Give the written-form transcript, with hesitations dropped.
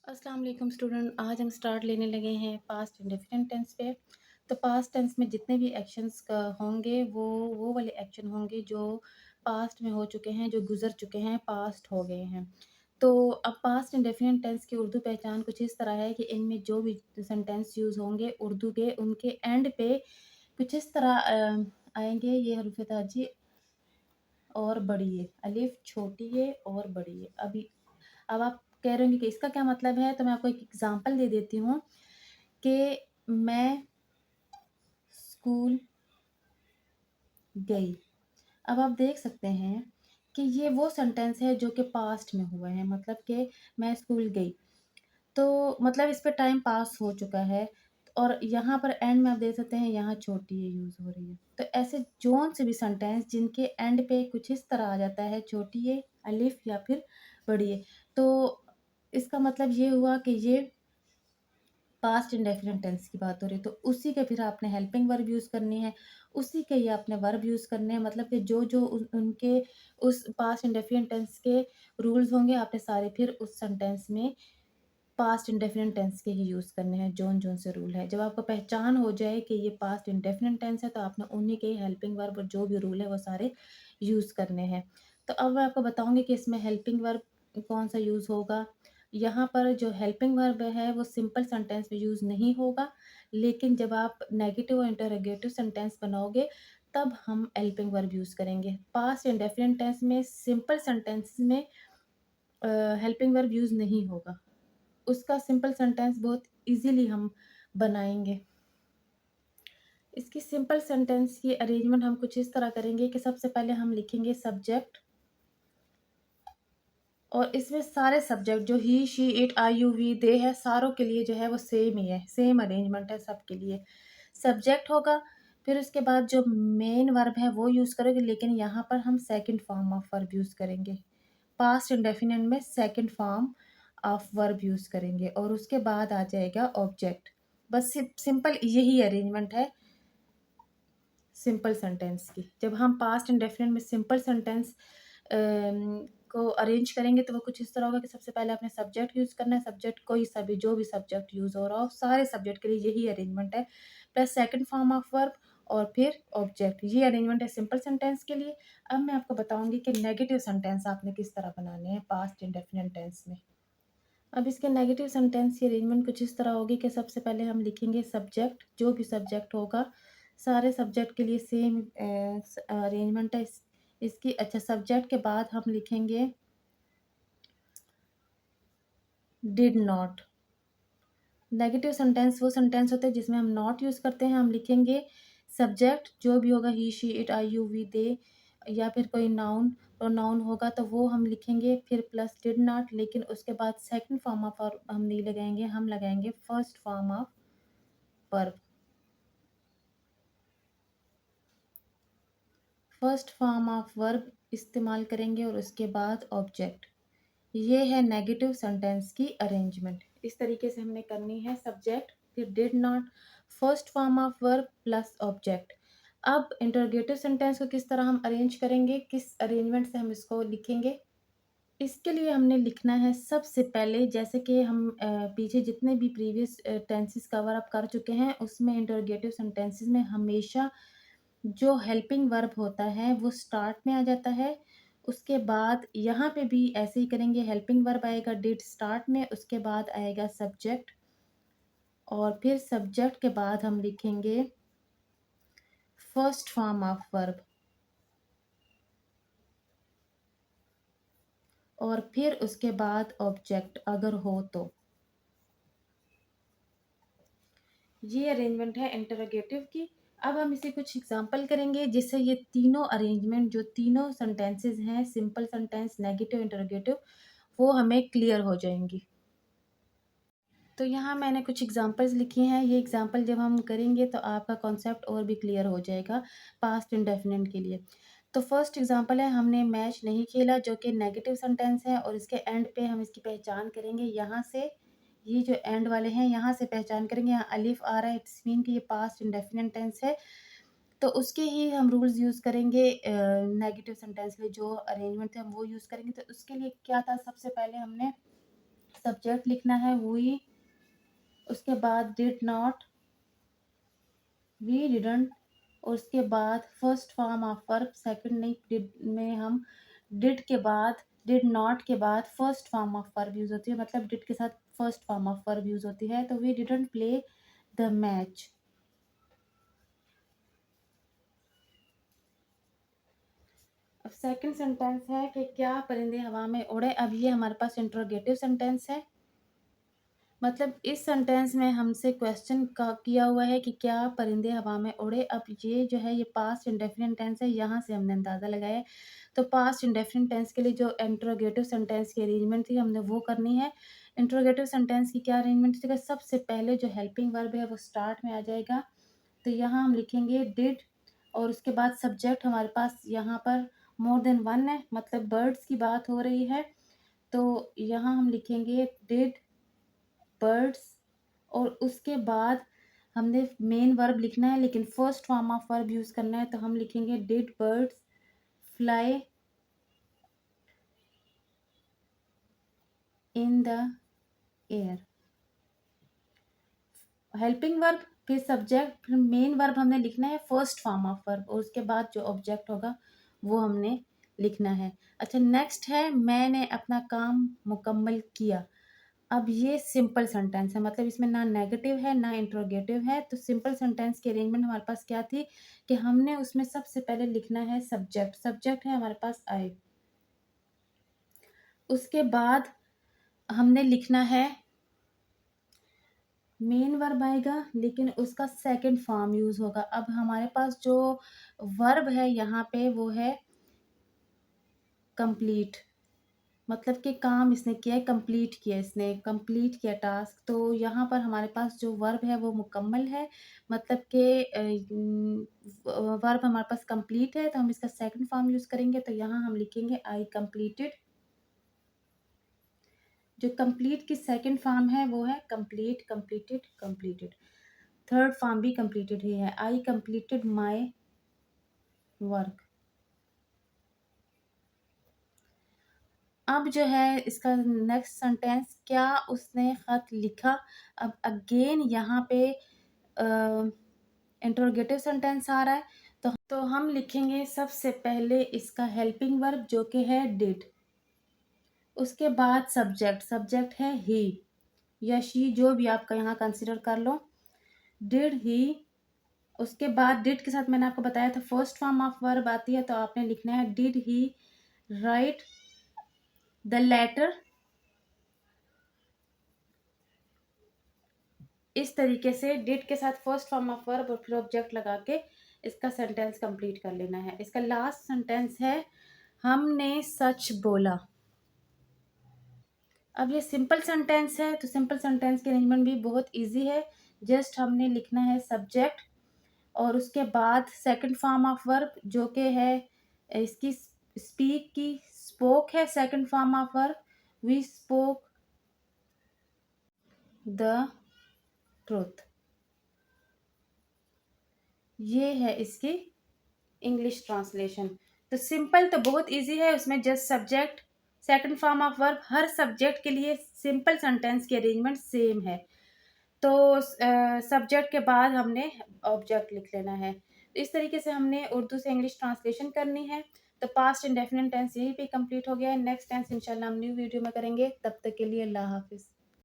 अस्सलाम वालेकुम स्टूडेंट। आज हम स्टार्ट लेने लगे हैं पास्ट इंडेफिनिट टेंस पे। तो पास्ट टेंस में जितने भी एक्शंस का होंगे वो वाले एक्शन होंगे जो पास्ट में हो चुके हैं, जो गुजर चुके हैं, पास्ट हो गए हैं। तो अब पास्ट इंडेफिनिट टेंस की उर्दू पहचान कुछ इस तरह है कि इनमें जो भी सेंटेंस यूज़ होंगे उर्दू के, उनके एंड पे कुछ इस तरह आएंगे। ये हरूफ ताजी और बड़ी है, अलिफ छोटी है और बड़ी है। अब आप कह रहे होंगे कि इसका क्या मतलब है, तो मैं आपको एक एग्ज़ाम्पल दे देती हूँ कि मैं स्कूल गई। अब आप देख सकते हैं कि ये वो सेंटेंस है जो कि पास्ट में हुआ है, मतलब कि मैं स्कूल गई। तो मतलब इस पे टाइम पास हो चुका है और यहाँ पर एंड में आप देख सकते हैं यहाँ छोटी ये यूज़ हो रही है। तो ऐसे जौन से भी सेंटेंस जिनके एंड पे कुछ इस तरह आ जाता है, छोटी ये, अलिफ या फिर बड़ी ये, तो इसका मतलब ये हुआ कि ये पास्ट इंडेफिनिट टेंस की बात हो रही है। तो उसी के फिर आपने हेल्पिंग वर्ब यूज़ करनी है, उसी के ही आपने वर्ब यूज़ करने हैं। मतलब कि जो उनके उस पास्ट इंडेफिनिट टेंस के रूल्स होंगे, आपने सारे फिर उस सेंटेंस में पास्ट इंडेफिनिट टेंस के ही यूज़ करने हैं, जोन-जोन से रूल है। जब आपको पहचान हो जाए कि ये पास्ट इंडेफिनिट टेंस है, तो आपने उन्हीं के ही हेल्पिंग वर्ब और जो भी रूल है, वो सारे यूज़ करने हैं। तो अब मैं आपको बताऊँगी कि इसमें हेल्पिंग वर्ब कौन-सा यूज़ होगा। यहाँ पर जो हेल्पिंग वर्ब है, वो सिंपल सेंटेंस में यूज़ नहीं होगा, लेकिन जब आप नेगेटिव और इंटरोगेटिव सेंटेंस बनाओगे, तब हम हेल्पिंग वर्ब यूज़ करेंगे। पास्ट इंडेफिनिट टेंस में सिंपल सेंटेंस में हेल्पिंग वर्ब यूज़ नहीं होगा। उसका सिंपल सेंटेंस बहुत ईज़िली हम बनाएँगे। इसकी सिंपल सेंटेंस की अरेंजमेंट हम कुछ इस तरह करेंगे कि सबसे पहले हम लिखेंगे सब्जेक्ट और इसमें सारे सब्जेक्ट जो he, she, it, I, you, we, they है, सारों के लिए जो है वो सेम ही है, सेम अरेंजमेंट है सबके लिए। सब्जेक्ट होगा, फिर उसके बाद जो मेन वर्ब है वो यूज़ करेंगे, लेकिन यहाँ पर हम second form of verb use करेंगे। पास्ट इंडेफिनिट में second form of verb use करेंगे और उसके बाद आ जाएगा ऑब्जेक्ट। बस सिंपल यही अरेंजमेंट है सिंपल सेंटेंस की। जब हम पास्ट इंडेफिनिट में सिंपल सेंटेंस को अरेंज करेंगे तो वो कुछ इस तरह होगा कि सबसे पहले आपने सब्जेक्ट यूज़ करना है, सब्जेक्ट कोई सा भी, जो भी सब्जेक्ट यूज़ हो रहा हो, सारे सब्जेक्ट के लिए यही अरेंजमेंट है, plus second form of verb और फिर ऑब्जेक्ट। ये अरेंजमेंट है सिंपल सेंटेंस के लिए। अब मैं आपको बताऊँगी कि नेगेटिव सेंटेंस आपने किस तरह बनाने हैं पास्ट इंडेफिनिट टेंस में। अब इसके नेगेटिव सेंटेंस की अरेंजमेंट कुछ इस तरह होगी कि सबसे पहले हम लिखेंगे सब्जेक्ट, जो भी सब्जेक्ट होगा, सारे सब्जेक्ट के लिए सेम अरेंजमेंट है इसकी। अच्छा, सब्जेक्ट के बाद हम लिखेंगे डिड नॉट। नेगेटिव सेंटेंस वो सेंटेंस होते हैं जिसमें हम नॉट यूज़ करते हैं। हम लिखेंगे सब्जेक्ट जो भी होगा, he, she, it, I, you, we, they, या फिर कोई नाउन, प्रोनाउन होगा तो वो हम लिखेंगे, फिर प्लस डिड नॉट, लेकिन उसके बाद सेकंड फॉर्म ऑफ वर्ब हम नहीं लगाएंगे, हम लगाएंगे first form of verb. First form of verb इस्तेमाल करेंगे और उसके बाद ऑब्जेक्ट। ये है नेगेटिव सेंटेंस की अरेंजमेंट। इस तरीके से हमने करनी है, सब्जेक्ट, फिर did not, first form of verb plus object. अब इंटरोगेटिव सेंटेंस को किस तरह हम अरेंज करेंगे, किस अरेंजमेंट से हम इसको लिखेंगे, इसके लिए हमने लिखना है सबसे पहले, जैसे कि हम पीछे जितने भी प्रीवियस टेंसेस कवर अप कर चुके हैं, उसमें इंटरोगेटिव सेंटेंसेस में हमेशा जो हेल्पिंग वर्ब होता है वो स्टार्ट में आ जाता है। उसके बाद यहाँ पे भी ऐसे ही करेंगे, हेल्पिंग वर्ब आएगा डिड स्टार्ट में, उसके बाद आएगा सब्जेक्ट और फिर सब्जेक्ट के बाद हम लिखेंगे फर्स्ट फॉर्म ऑफ वर्ब और फिर उसके बाद ऑब्जेक्ट अगर हो तो। ये अरेंजमेंट है इंटरोगेटिव की। अब हम इसे कुछ एग्जांपल करेंगे जिससे ये तीनों अरेंजमेंट, जो तीनों सेंटेंसेस हैं, सिंपल सेंटेंस, नेगेटिव, इंटरोगेटिव, वो हमें क्लियर हो जाएंगी। तो यहाँ मैंने कुछ एग्जांपल्स लिखी हैं। ये एग्जांपल जब हम करेंगे तो आपका कॉन्सेप्ट और भी क्लियर हो जाएगा पास्ट इंडेफिनिट के लिए। तो फर्स्ट एग्जांपल है, हमने मैच नहीं खेला, जो कि नेगेटिव सेंटेंस है और इसके एंड पे हम इसकी पहचान करेंगे यहाँ से। ये जो एंड वाले हैं यहाँ से पहचान करेंगे, यहाँ अलिफ आ रहा है, इट्स मीन कि ये पास्ट इंडेफिनिट टेंस है। तो उसके ही हम रूल्स यूज़ करेंगे, नेगेटिव सेंटेंस के लिए जो अरेंजमेंट थे हम वो यूज़ करेंगे। तो उसके लिए क्या था, सबसे पहले हमने सब्जेक्ट लिखना है वी, उसके बाद डिड नॉट, वी डिडंट, और उसके बाद first form of verb, second नहीं, डिड में हम डिड के बाद, डिड नॉट के बाद first form of verb use होती है, मतलब डिड के साथ first form of verb use होती है। तो we didn't play the match. अब सेकंड सेंटेंस है कि क्या परिंदे हवा में उड़े। अब ये हमारे पास इंट्रोगेटिव सेंटेंस है, मतलब इस सेंटेंस में हमसे क्वेश्चन का किया हुआ है कि क्या परिंदे हवा में उड़े। अब ये जो है ये पास्ट इंडेफिनिट टेंस है, यहाँ से हमने अंदाज़ा लगाया है। तो पास्ट इंडेफिनिट टेंस के लिए जो इंट्रोगेटिव सेंटेंस की अरेंजमेंट थी हमने वो करनी है। इंट्रोगेटिव सेंटेंस की क्या अरेंजमेंट थी, सबसे पहले जो हेल्पिंग वर्ब है वो स्टार्ट में आ जाएगा। तो यहाँ हम लिखेंगे डिड, और उसके बाद सब्जेक्ट हमारे पास यहाँ पर मोर देन वन है, मतलब बर्ड्स की बात हो रही है। तो यहाँ हम लिखेंगे डिड बर्ड्स, और उसके बाद हमने मेन वर्ब लिखना है, लेकिन first form of verb use करना है। तो हम लिखेंगे did birds fly in the air. Helping verb, फिर सब्जेक्ट, फिर मेन वर्ब हमने लिखना है फर्स्ट फॉर्म ऑफ वर्ब, और उसके बाद जो ऑब्जेक्ट होगा वो हमने लिखना है। अच्छा, नेक्स्ट है मैंने अपना काम मुकम्मल किया। अब ये सिंपल सेंटेंस है, मतलब इसमें ना नेगेटिव है ना इंट्रोगेटिव है। तो सिंपल सेंटेंस की अरेंजमेंट हमारे पास क्या थी कि हमने उसमें सबसे पहले लिखना है सब्जेक्ट, सब्जेक्ट है हमारे पास आई। उसके बाद हमने लिखना है मेन वर्ब आएगा, लेकिन उसका सेकंड फॉर्म यूज होगा। अब हमारे पास जो वर्ब है यहाँ पे वो है कंप्लीट, मतलब कि काम इसने किया है, कंप्लीट किया, इसने कंप्लीट किया टास्क। तो यहाँ पर हमारे पास जो वर्ब है वो मुकम्मल है, मतलब कि वर्ब हमारे पास कंप्लीट है, तो हम इसका सेकंड फॉर्म यूज करेंगे। तो यहाँ हम लिखेंगे आई कंप्लीटेड। जो कंप्लीट की सेकंड फॉर्म है वो है complete, completed, completed. Third form भी कंप्लीटेड ही है, आई कंप्लीटेड माई वर्क। अब जो है इसका नेक्स्ट सेंटेंस, क्या उसने खत लिखा। अब अगेन यहाँ पे इंट्रोगेटिव सेंटेंस आ रहा है। तो हम लिखेंगे सबसे पहले इसका हेल्पिंग वर्ब जो कि है डिड, उसके बाद सब्जेक्ट, सब्जेक्ट है ही या शी, जो भी आपका यहाँ कंसिडर कर लो। डिड ही, उसके बाद डिड के साथ मैंने आपको बताया था फर्स्ट फॉर्म ऑफ वर्ब आती है, तो आपने लिखना है did he write the letter. इस तरीके से डिड के साथ फर्स्ट फॉर्म ऑफ वर्ब और फिर ऑब्जेक्ट लगा के इसका सेंटेंस कंप्लीट कर लेना है। इसका लास्ट सेंटेंस है हमने सच बोला। अब ये सिंपल सेंटेंस है, तो सिंपल सेंटेंस की अरेंजमेंट भी बहुत इजी है। जस्ट हमने लिखना है सब्जेक्ट, और उसके बाद सेकंड फॉर्म ऑफ वर्ब जो कि है इसकी स्पीक की, स्पोक है second form of verb, we spoke the truth. ये है इसकी इंग्लिश ट्रांसलेशन। तो सिंपल तो बहुत इजी है, उसमें just subject second form of verb, her subject के लिए सिंपल सेंटेंस की अरेंजमेंट सेम है। तो सब्जेक्ट के बाद हमने ऑब्जेक्ट लिख लेना है। तो इस तरीके से हमने उर्दू से इंग्लिश ट्रांसलेशन करनी है। तो पास्ट इंडेफिनिट टेंस यहीं पे कंप्लीट हो गया है। नेक्स्ट टेंस इंशाल्लाह हम न्यू वीडियो में करेंगे। तब तक के लिए अल्लाह हाफिज़।